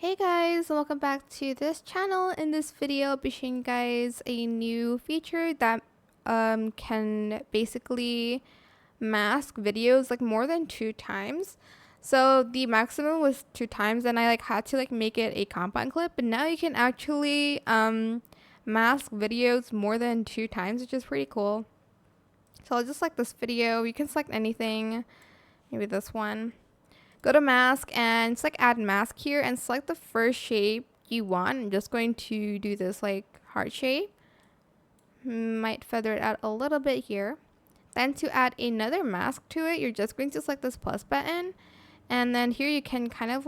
Hey guys, welcome back to this channel. In this video, I'll be showing you guys a new feature that can basically mask videos like more than 2 times. So the maximum was 2 times, and I had to make it a compound clip, but now you can actually mask videos more than 2 times, which is pretty cool. So I'll just select this video. You can select anything, maybe this one. Go to mask and select add mask here and select the first shape you want. I'm just going to do this heart shape. Might feather it out a little bit here. Then to add another mask to it, you're just going to select this plus button. And then here you can kind of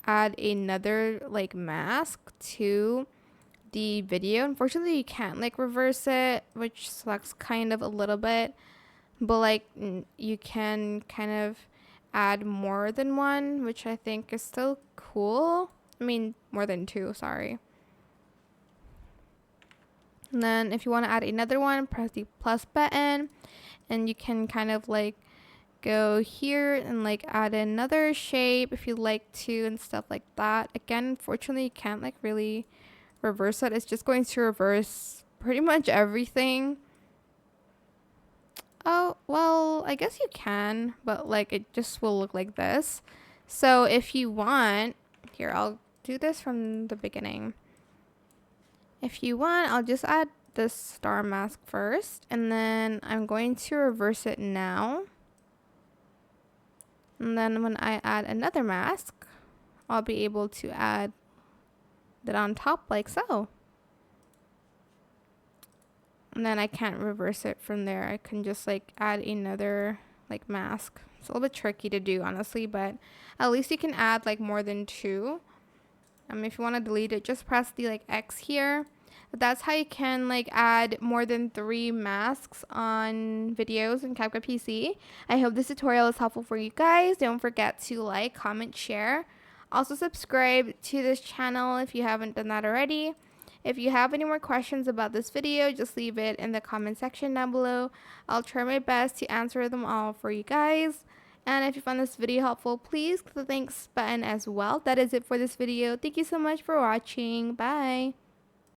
add another mask to the video. Unfortunately, you can't reverse it, which sucks kind of a little bit. But you can kind of add more than one, which I think is still cool. I mean, more than two, sorry. And then if you want to add another one, press the plus button, and you can kind of go here and add another shape if you like to and stuff like that. Again, unfortunately, you can't really reverse it. It's just going to reverse pretty much everything. Oh, well, I guess you can, but it just will look like this. So if you want, here, I'll do this from the beginning. If you want, I'll just add this star mask first, and then I'm going to reverse it now. And then when I add another mask, I'll be able to add that on top like so. And then I can't reverse it from there. I can just add another mask. It's a little bit tricky to do, honestly, but at least you can add more than two. If you want to delete it, just press the X here. But that's how you can add more than 3 masks on videos in CapCut PC. I hope this tutorial is helpful for you guys. Don't forget to like, comment, share. Also subscribe to this channel if you haven't done that already. If you have any more questions about this video, just leave it in the comment section down below. I'll try my best to answer them all for you guys. And if you found this video helpful, please click the thanks button as well. That is it for this video. Thank you so much for watching. Bye.